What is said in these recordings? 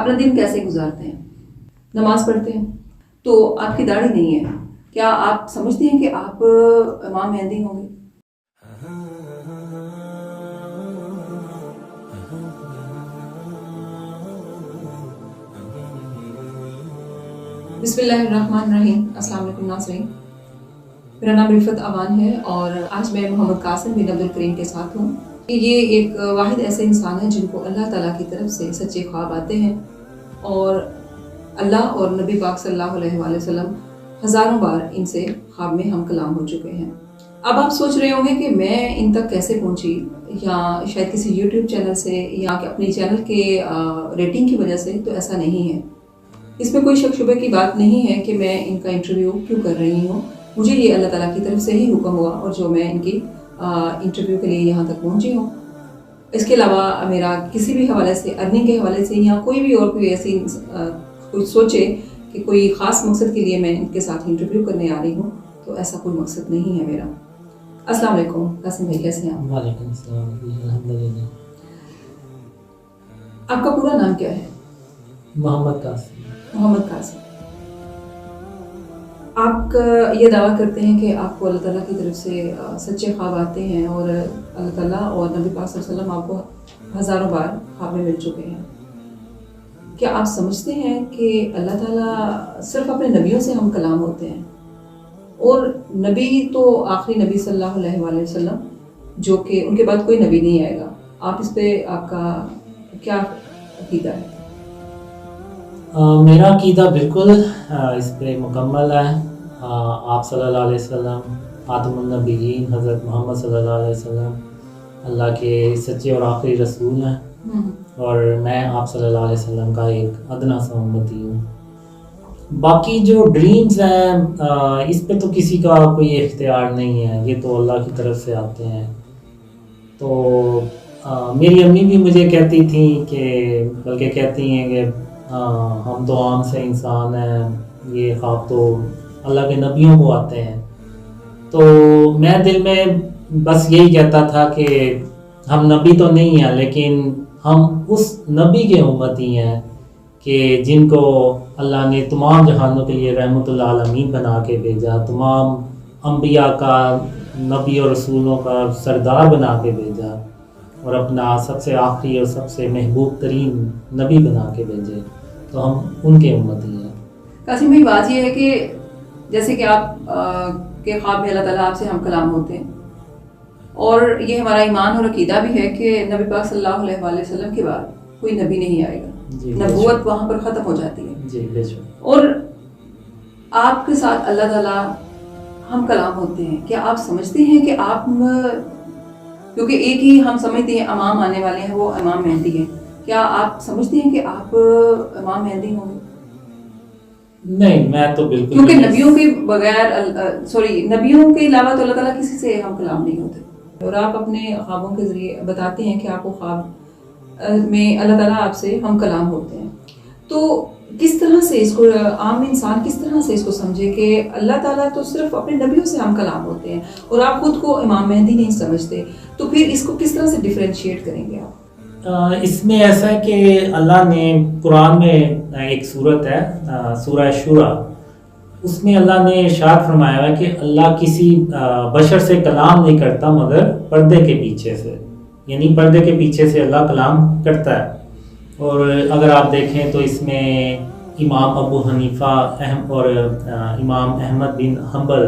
اپنا دن کیسے گزارتے ہیں؟ نماز پڑھتے ہیں تو آپ کی داڑھی نہیں ہے، کیا آپ سمجھتے ہیں کہ آپ امام مہدی ہوں گے؟ بسم اللہ الرحمن الرحیم۔ السلام علیکم ناظرین، میرا نام رفت اوان ہے اور آج میں محمد قاسم بن عبد الکریم کے ساتھ ہوں۔ یہ ایک واحد ایسے انسان ہیں جن کو اللہ تعالیٰ کی طرف سے سچے خواب آتے ہیں اور اللہ اور نبی پاک صلی اللہ علیہ وآلہ وسلم ہزاروں بار ان سے خواب میں ہم کلام ہو چکے ہیں۔ اب آپ سوچ رہے ہوں گے کہ میں ان تک کیسے پہنچی، یا شاید کسی یوٹیوب چینل سے یا کہ اپنی چینل کے ریٹنگ کی وجہ سے، تو ایسا نہیں ہے۔ اس میں کوئی شک شبہ کی بات نہیں ہے کہ میں ان کا انٹرویو کیوں کر رہی ہوں۔ مجھے یہ اللہ تعالیٰ کی طرف سے ہی حکم ہوا اور جو میں ان کی انٹرویو کے لیے یہاں تک پہنچی ہوں۔ اس کے علاوہ میرا کسی بھی حوالے سے، ارننگ کے حوالے سے یا کوئی بھی اور کوئی ایسی کوئی سوچے کہ کوئی خاص مقصد کے لیے میں ان کے ساتھ انٹرویو کرنے آ رہی ہوں، تو ایسا کوئی مقصد نہیں ہے میرا۔ السلام علیکم قاسم بھائی، کیسے ہیں آپ؟ وعلیکم السلام، الحمدللہ۔ آپ کا پورا نام کیا ہے؟ محمد قاسم۔ محمد قاسم، آپ یہ دعویٰ کرتے ہیں کہ آپ کو اللہ تعالیٰ کی طرف سے سچے خواب آتے ہیں اور اللہ تعالیٰ اور نبی پاک صلی اللہ علیہ وسلم آپ کو ہزاروں بار خواب میں مل چکے ہیں۔ کیا آپ سمجھتے ہیں کہ اللہ تعالیٰ صرف اپنے نبیوں سے ہم کلام ہوتے ہیں، اور نبی تو آخری نبی صلی اللہ علیہ وآلہ وسلم، جو کہ ان کے بعد کوئی نبی نہیں آئے گا؟ آپ اس پہ آپ کا کیا عقیدہ ہے؟ میرا عقیدہ بالکل اس پہ مکمل ہے۔ آپ صلی اللہ علیہ وسلم خاتم النبیین، حضرت محمد صلی اللہ علیہ وسلم اللہ کے سچے اور آخری رسول ہیں، اور میں آپ صلی اللہ علیہ وسلم کا ایک ادنا سا امتی ہوں۔ باقی جو ڈریمز ہیں اس پہ تو کسی کا کوئی اختیار نہیں ہے، یہ تو اللہ کی طرف سے آتے ہیں۔ تو میری امی بھی مجھے کہتی تھیں کہ، بلکہ کہتی ہیں کہ ہم تو عام سے انسان ہیں، یہ خواب تو اللہ کے نبیوں کو آتے ہیں۔ تو میں دل میں بس یہی کہتا تھا کہ ہم نبی تو نہیں ہیں، لیکن ہم اس نبی کے امتی ہیں کہ جن کو اللہ نے تمام جہانوں کے لیے رحمت العالمین بنا کے بھیجا، تمام انبیاء کا، نبی اور رسولوں کا سردار بنا کے بھیجا، اور اپنا سب سے آخری اور سب سے محبوب ترین نبی بنا کے بھیجے، تو ہم ان کے امتی ہیں۔ قاسم بھائی، بات یہ ہے کہ جیسے کہ آپ کے خواب میں اللہ تعالیٰ آپ سے ہم کلام ہوتے ہیں، اور یہ ہمارا ایمان اور عقیدہ بھی ہے کہ نبی پاک صلی اللہ علیہ وآلہ وسلم کے بعد کوئی نبی نہیں آئے گا، نبوت وہاں پر ختم ہو جاتی ہے۔ جی بے شک۔ اور آپ کے ساتھ اللہ تعالیٰ ہم کلام ہوتے ہیں، کیا آپ سمجھتے ہیں کہ آپ، کیونکہ ایک ہی ہم سمجھتے ہیں امام آنے والے ہیں، وہ امام مہدی ہیں، کیا آپ سمجھتے ہیں کہ آپ امام مہدی ہوں گے؟ نہیں، میں تو بالکل، کیونکہ نبیوں کے بغیر نبیوں کے علاوہ تو اللہ تعالیٰ کسی سے ہم کلام نہیں ہوتے، اور آپ اپنے خوابوں کے ذریعے بتاتے ہیں کہ آپ کو خواب میں اللہ تعالیٰ آپ سے ہم کلام ہوتے ہیں۔ تو کس طرح سے اس کو عام انسان کس طرح سے اس کو سمجھے کہ اللہ تعالیٰ تو صرف اپنے نبیوں سے ہم کلام ہوتے ہیں اور آپ خود کو امام مہدی نہیں سمجھتے، تو پھر اس کو کس طرح سے ڈیفرینشیٹ کریں گے آپ؟ اس میں ایسا ہے کہ اللہ نے قرآن میں ایک صورت ہے سورہ شورا، اس میں اللہ نے ارشاد فرمایا ہے کہ اللہ کسی بشر سے کلام نہیں کرتا مگر پردے کے پیچھے سے، یعنی پردے کے پیچھے سے اللہ کلام کرتا ہے۔ اور اگر آپ دیکھیں تو اس میں امام ابو حنیفہ اور امام احمد بن حنبل،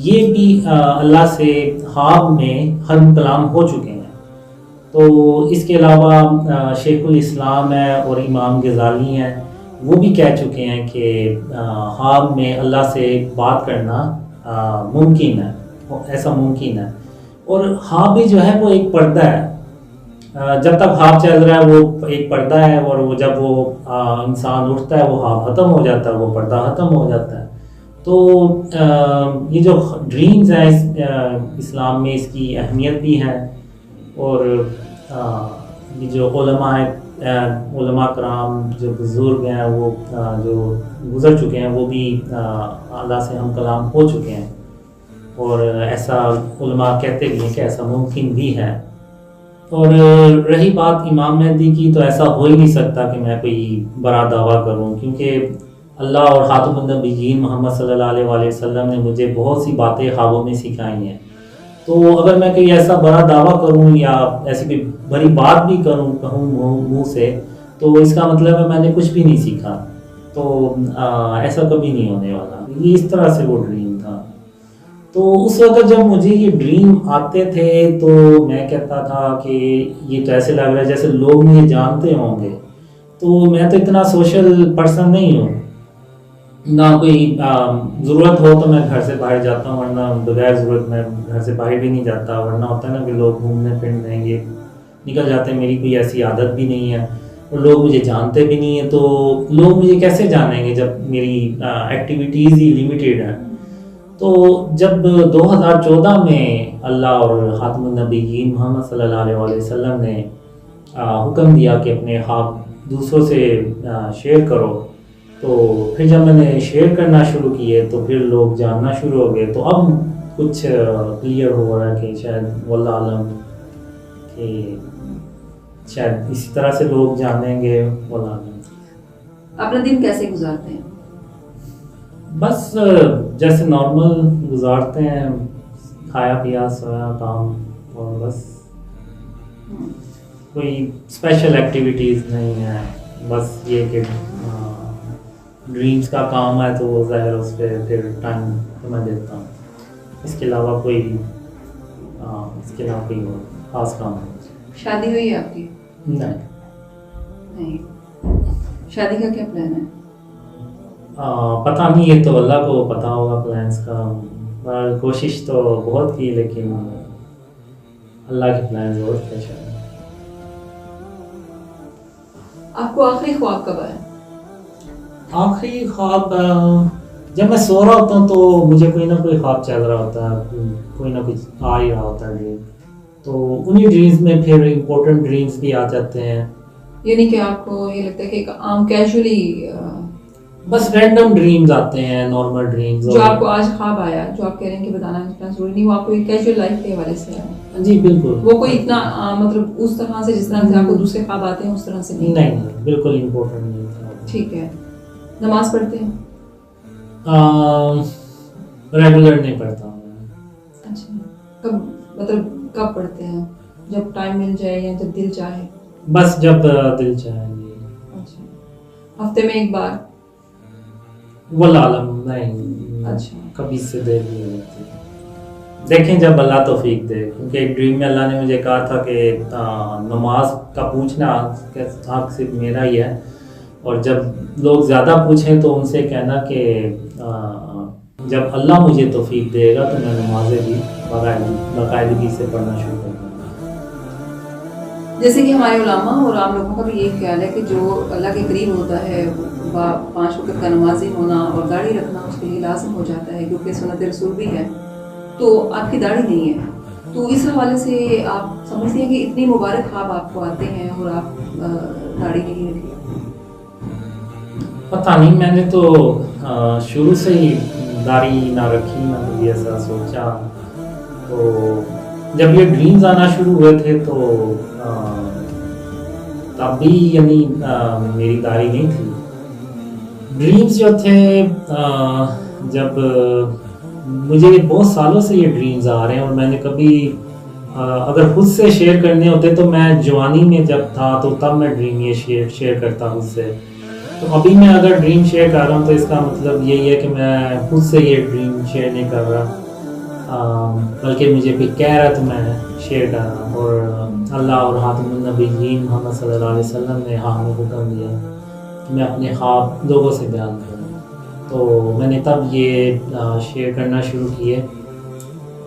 یہ بھی اللہ سے خواب میں ہم کلام ہو چکے ہیں۔ تو اس کے علاوہ شیخ الاسلام ہے اور امام غزالی ہیں، وہ بھی کہہ چکے ہیں کہ خواب میں اللہ سے بات کرنا ممکن ہے، ایسا ممکن ہے۔ اور خواب بھی جو ہے وہ ایک پردہ ہے، جب تک خواب چل رہا ہے وہ ایک پردہ ہے، اور وہ جب وہ انسان اٹھتا ہے وہ خواب ختم ہو جاتا ہے، وہ پردہ ختم ہو جاتا ہے۔ تو یہ جو ڈریمز ہیں اسلام میں اس کی اہمیت بھی ہے، اور یہ جو علماء ہیں، علماء کرام جو بزرگ ہیں، وہ جو گزر چکے ہیں، وہ بھی اللہ سے ہم کلام ہو چکے ہیں، اور ایسا علماء کہتے بھی ہیں کہ ایسا ممکن بھی ہے۔ اور رہی بات امام مہدی کی، تو ایسا ہو ہی نہیں سکتا کہ میں کوئی بڑا دعویٰ کروں، کیونکہ اللہ اور خاتم النبیین محمد صلی اللہ علیہ وآلہ وسلم نے مجھے بہت سی باتیں خوابوں میں سکھائی ہیں. تو اگر میں کوئی ایسا بڑا دعویٰ کروں یا ایسی کوئی بڑی بات بھی کہوں منہ سے، تو اس کا مطلب ہے میں نے کچھ بھی نہیں سیکھا. تو ایسا کبھی نہیں ہونے والا. یہ اس طرح سے وہ ڈریم تھا. تو اس وقت جب مجھے یہ ڈریم آتے تھے تو میں کہتا تھا کہ یہ تو ایسے لگ رہا ہے جیسے لوگ مجھے جانتے ہوں گے. تو میں تو اتنا سوشل پرسن نہیں ہوں، نہ کوئی ضرورت ہو تو میں گھر سے باہر جاتا ہوں، ورنہ بغیر ضرورت میں گھر سے باہر بھی نہیں جاتا. ورنہ ہوتا ہے نا کہ لوگ گھومنے پھرنے یہ نکل جاتے ہیں. میری کوئی ایسی عادت بھی نہیں ہے اور لوگ مجھے جانتے بھی نہیں ہیں. تو لوگ مجھے کیسے جانیں گے جب میری ایکٹیویٹیز ہی لیمیٹیڈ ہیں. تو جب 2014 میں اللہ اور خاتم النبیین محمد صلی اللہ علیہ وآلہ وسلم نے حکم دیا کہ اپنے خواب دوسروں سے شیئر کرو، تو پھر جب میں نے شیئر کرنا شروع کیے تو پھر لوگ جاننا شروع ہو گئے. تو اب کچھ کلیئر ہو رہا ہے کہ شاید واللہ عالم کہ شاید اسی طرح سے لوگ جانیں گے. واللہ عالم. اپنا دن کیسے گزارتے ہیں؟ بس جیسے نارمل گزارتے ہیں، کھایا پیا سویا کام، اور بس کوئی اسپیشل ایکٹیویٹیز نہیں ہے. بس یہ کہ ڈریمز کا کام ہے تو وہ ظاہر اس پہ پھر ٹائم میں دیتا ہوں. اس کے علاوہ کوئی خاص کام نہیں. شادی ہوئی ہے آپ کی؟ نہیں. شادی کا کیا پلان ہے؟ پتہ نہیں، یہ تو اللہ کو پتہ ہوگا پلانس کا. کوشش تو بہت کی لیکن اللہ کے پلانز اور تھے شاید. آپ کو آخری خواب کب آیا؟ آخری خواب جب میں سو رہا ہوتا ہوں تو مجھے کوئی نہ کوئی خواب چل رہا ہوتا ہے، کوئی نہ کچھ آ ہی رہا ہوتا ہے ڈریم. تو انہی ڈریمز میں پھر امپورٹنٹ ڈریمز بھی آ جاتے ہیں. یعنی کہ آپ کو یہ لگتا ہے کہ عام کیجولی بس رینڈم ڈریمز آتے ہیں، نارمل ڈریمز. جو آپ کو آج خواب آیا جو آپ کہہ رہے ہیں کہ بتانا ضروری نہیں، وہ آپ کو ایک کیجول لائف کے حوالے سے ہے؟ جی بالکل. وہ کوئی اتنا مطلب اس طرح سے جس طرح سے آپ کو دوسرے خواب آتے ہیں اس طرح سے نہیں؟ نہیں بالکل امپورٹنٹ نہیں تھا. ٹھیک ہے. نماز پڑھتے ہیں؟ ریگولر نہیں پڑھتا ہوں. اچھا. کب مطلب کب پڑھتے ہیں؟ جب ٹائم مل جائے یا جب دل چاہے؟ بس جب دل چاہے. اچھا. ہفتے میں ایک بار؟ واللہ عالم نہیں. اچھا. کبھی سے دیر بھی ہوتی. دیکھیں جب اللہ توفیق دے، کیونکہ ایک ڈریم میں اللہ نے مجھے کہا تھا کہ نماز کا پوچھنا حق صرف میرا ہی ہے، اور جب لوگ زیادہ پوچھیں تو ان سے کہنا کہ جب اللہ مجھے توفیق دے گا تو میں نمازیں بھی باقاعدگی سے پڑھنا شروع کر دوں گا. جیسے کہ ہمارے علماء اور عام لوگوں کا بھی یہ خیال ہے کہ جو اللہ کے قریب ہوتا ہے 5 وقت کا نمازی ہونا اور داڑھی رکھنا اس کے لیے لازم ہو جاتا ہے، کیونکہ سنت رسول بھی ہے. تو آپ کی داڑھی نہیں ہے، تو اس حوالے سے آپ سمجھتے ہیں کہ اتنی مبارک خواب آپ کو آتے ہیں اور آپ داڑھی نہیں رکھی؟ پتہ نہیں، میں نے تو شروع سے ہی داڑھی نہ رکھی، نہ کبھی ایسا سوچا. تو جب یہ ڈریمز آنا شروع ہوئے تھے تو تب بھی یعنی میری داڑھی نہیں تھی. ڈریمز جو تھے جب مجھے بہت سالوں سے یہ ڈریمز آ رہے ہیں، اور میں نے کبھی اگر خود سے شیئر کرنے ہوتے تو میں جوانی میں جب تھا تو تب میں ڈریم یہ شیئر کرتا خود سے. تو ابھی میں اگر ڈریم شیئر کر رہا ہوں تو اس کا مطلب یہی ہے کہ میں خود سے یہ ڈریم شیئر نہیں کر رہا، بلکہ مجھے کوئی کہہ رہا ہے تو میں شیئر کر رہا ہوں. اور اللہ اور خاتم النبیین محمد صلی اللہ علیہ وسلم نے ہمیں حکم دیا کہ میں اپنے خواب لوگوں سے بیان کروں. تو میں نے تب یہ شیئر کرنا شروع کیے.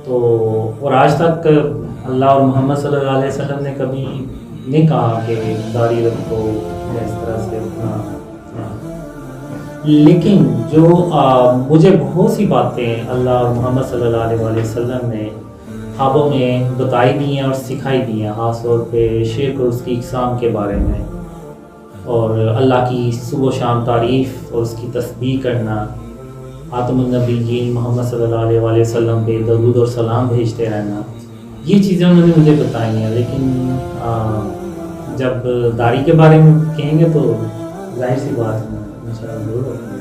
تو اور آج تک اللہ اور محمد صلی اللہ علیہ وسلم نے کبھی نہیں کہا کہ داڑھی رکھو یا اس طرح سے اپنا. لیکن جو مجھے بہت سی باتیں اللہ اور محمد صلی اللہ علیہ وسلم نے خوابوں میں بتائی بھی ہیں اور سکھائی بھی ہیں، خاص طور پہ شرک اور اس کی اقسام کے بارے میں، اور اللہ کی صبح و شام تعریف اور اس کی تسبیح کرنا، خاتم النبیین محمد صلی اللہ علیہ وسلم پہ درود اور سلام بھیجتے رہنا. یہ چیزیں انہوں نے مجھے بتائی ہیں، لیکن جب داڑھی کے بارے میں کہیں گے تو ظاہر سی بات ہے انشاءاللہ ضرور ہوگی۔